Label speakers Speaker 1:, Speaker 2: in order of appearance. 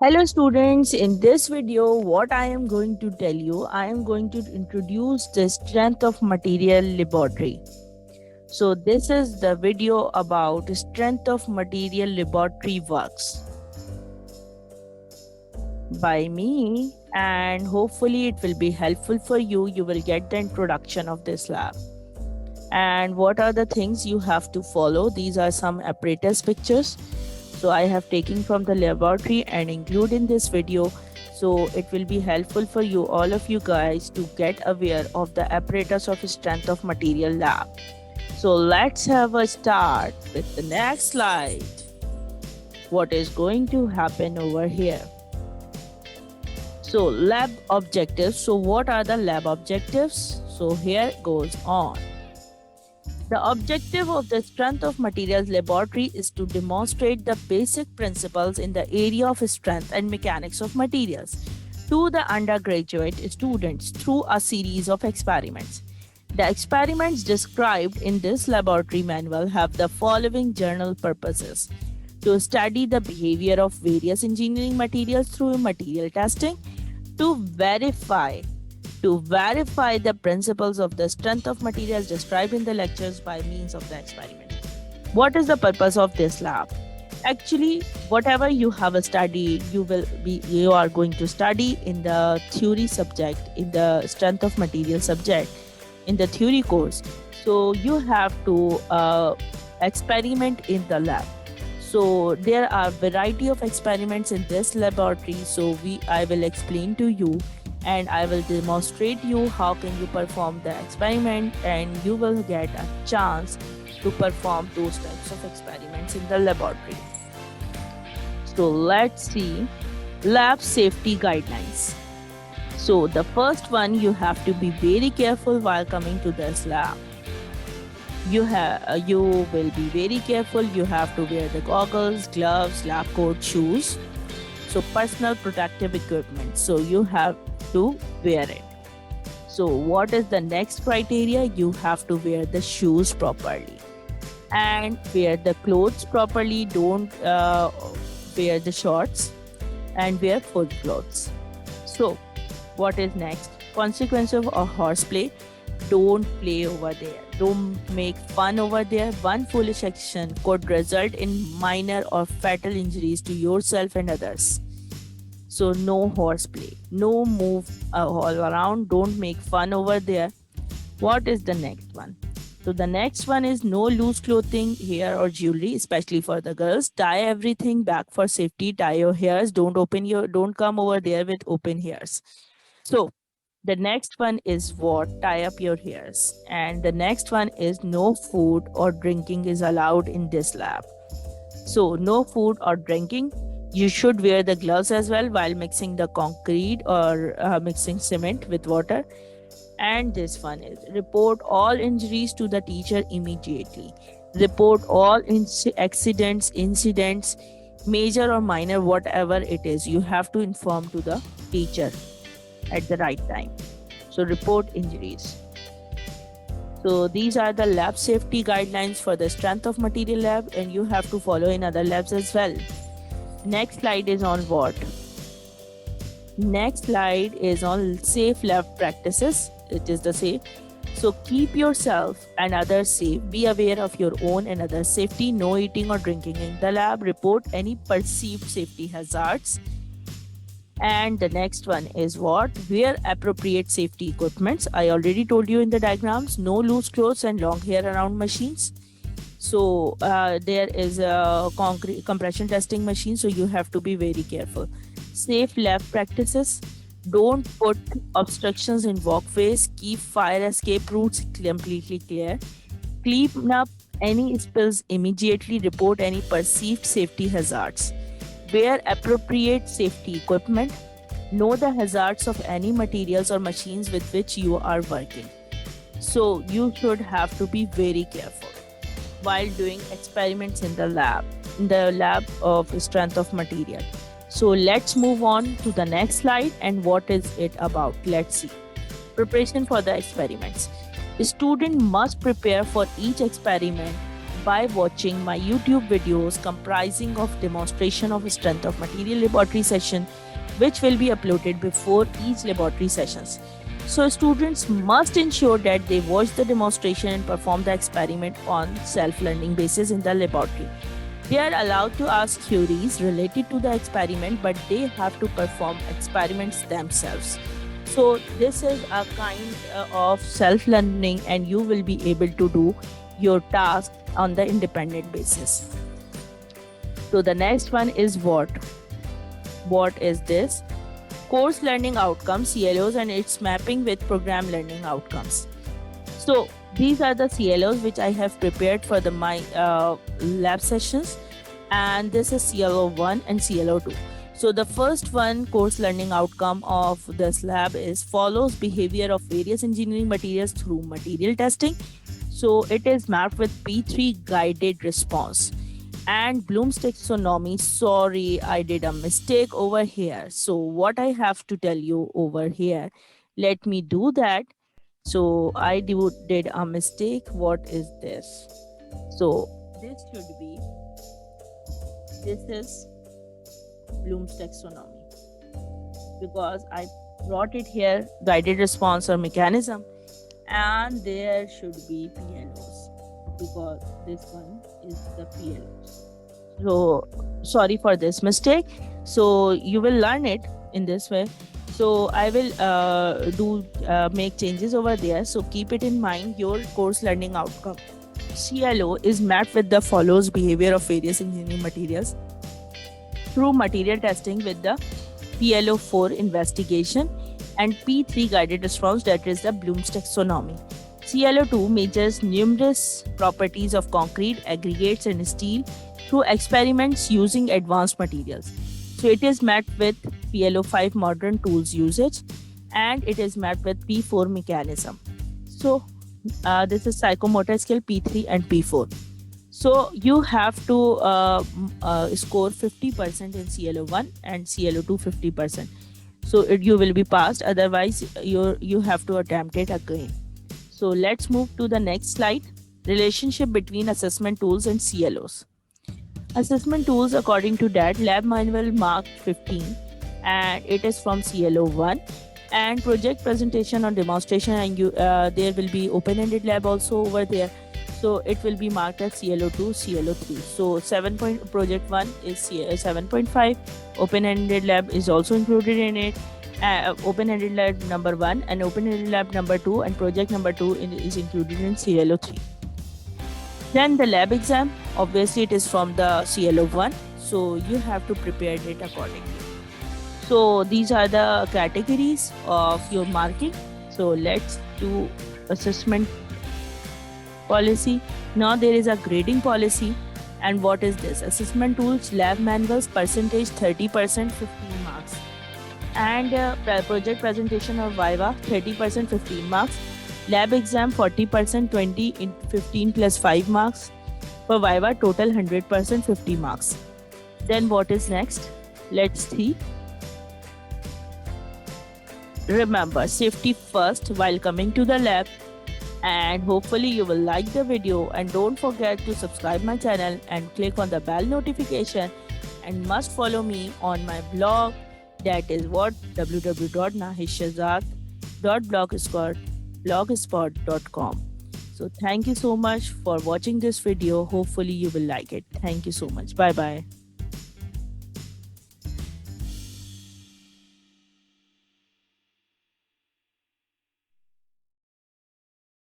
Speaker 1: Hello students, in this video what I am going to tell you, I am going to introduce the strength of material laboratory. So this is the video about strength of material laboratory works by me, and hopefully it will be helpful for you. You will get the introduction of this lab. And what are the things you have to follow? These are some apparatus pictures. So I have taken from the laboratory and include in this video. So it will be helpful for you, all of you guys, to get aware of the apparatus of strength of material lab. So let's have a start with the next slide. What is going to happen over here? So lab objectives. So what are the lab objectives? So here goes on. The objective of the Strength of Materials Laboratory is to demonstrate the basic principles in the area of strength and mechanics of materials to the undergraduate students through a series of experiments. The experiments described in this laboratory manual have the following general purposes: to study the behavior of various engineering materials through material testing, to verify the principles of the strength of materials described in the lectures by means of the experiment. What is the purpose of this lab? Actually, whatever you have studied, you are going to study in the theory subject, in the strength of material subject, in the theory course. So you have to experiment in the lab. So there are variety of experiments in this laboratory. So I will explain to you, and I will demonstrate you how can you perform the experiment, and you will get a chance to perform those types of experiments in the laboratory. So let's see lab safety guidelines. So the first one, you have to be very careful while coming to this lab. You will be very careful. You have to wear the goggles, gloves, lab coat, shoes. So personal protective equipment. So you have to wear it. So what is the next criteria? You have to wear the shoes properly and wear the clothes properly. Don't wear the shorts, and wear full clothes. So what is next? Consequence of a horseplay. Don't play over there. Don't make fun over there. One foolish action could result in minor or fatal injuries to yourself and others. So no horseplay, no move all around, don't make fun over there. What is the next one? So the next one is no loose clothing, hair or jewelry, especially for the girls. Tie everything back for safety. Tie your hairs. Don't come over there with open hairs. So the next one is what? Tie up your hairs. And the next one is no food or drinking is allowed in this lab. So no food or drinking. You should wear the gloves as well while mixing the concrete or mixing cement with water. And this one is report all injuries to the teacher immediately. Report all accidents, incidents, major or minor, whatever it is. You have to inform to the teacher at the right time. So report injuries. So these are the lab safety guidelines for the strength of material lab, and you have to follow in other labs as well. Next slide is on what? Next slide is on safe lab practices. It is the safe. So keep yourself and others safe. Be aware of your own and others' safety. No eating or drinking in the lab. Report any perceived safety hazards. And the next one is what? Wear appropriate safety equipments. I already told you in the diagrams. No loose clothes and long hair around machines. So there is a concrete compression testing machine, so you have to be very careful. Safe lab practices. Don't put obstructions in walkways. Keep fire escape routes completely clear. Clean up any spills immediately. Report any perceived safety hazards. Wear appropriate safety equipment. Know the hazards of any materials or machines with which you are working. So you should have to be very careful while doing experiments in the lab of strength of material. So let's move on to the next slide, and what is it about? Let's see. Preparation for the experiments. The student must prepare for each experiment by watching my YouTube videos comprising of demonstration of strength of material laboratory session, which will be uploaded before each laboratory sessions. So students must ensure that they watch the demonstration and perform the experiment on self-learning basis in the laboratory. They are allowed to ask queries related to the experiment, but they have to perform experiments themselves. So this is a kind of self-learning, and you will be able to do your task on the independent basis. So the next one is what? What is this? Course learning outcomes, CLOs, and its mapping with program learning outcomes. So these are the CLOs which I have prepared for my lab sessions, and this is CLO 1 and CLO 2. So the first one, course learning outcome of this lab, is follows behavior of various engineering materials through material testing. So it is mapped with P3 guided response. And Bloom's taxonomy, sorry, I did a mistake over here. So what I have to tell you over here, let me do that. So I did a mistake. What is this? So this should be, this is Bloom's taxonomy, because I brought it here, guided response or mechanism, and there should be PLOs, because this one is the PLOs. So sorry for this mistake. So you will learn it in this way. So I will make changes over there. So keep it in mind. Your course learning outcome, CLO, is mapped with the follows behavior of various engineering materials through material testing with the PLO4 investigation and P3 guided response, that is the Bloom's taxonomy. CLO2 measures numerous properties of concrete, aggregates, and steel through experiments using advanced materials. So it is mapped with PLO5 modern tools usage, and it is mapped with P4 mechanism. So this is psychomotor skill P3 and P4. So you have to score 50% in CLO1 and CLO2 50%. So you will be passed. Otherwise, you have to attempt it again. So let's move to the next slide. Relationship between assessment tools and CLOs. Assessment tools, according to that, lab manual mark 15, and it is from CLO1. And project presentation or demonstration, and there will be open-ended lab also over there. So it will be marked as CLO2, CLO3. So project 1 is 7.5. Open-ended lab is also included in it. Open-ended lab number 1 and open-ended lab number 2 and project number 2 is included in CLO3. Then the lab exam, obviously it is from the CLO1. So you have to prepare it accordingly. So these are the categories of your marking. So let's do assessment policy. Now there is a grading policy. And what is this? Assessment tools, lab manuals, percentage 30%, 15 marks. And project presentation or Viva, 30%, 15 marks. Lab exam, 40%, 20 in 15 plus 5 marks. For Viva, total 100%, 50 marks. Then what is next? Let's see. Remember, safety first while coming to the lab. And hopefully you will like the video, and don't forget to subscribe my channel and click on the bell notification, and must follow me on my blog, that is what www.nahishshahzad.blogspot.com. So thank you so much for watching this video. Hopefully you will like it. Thank you so much. Bye bye.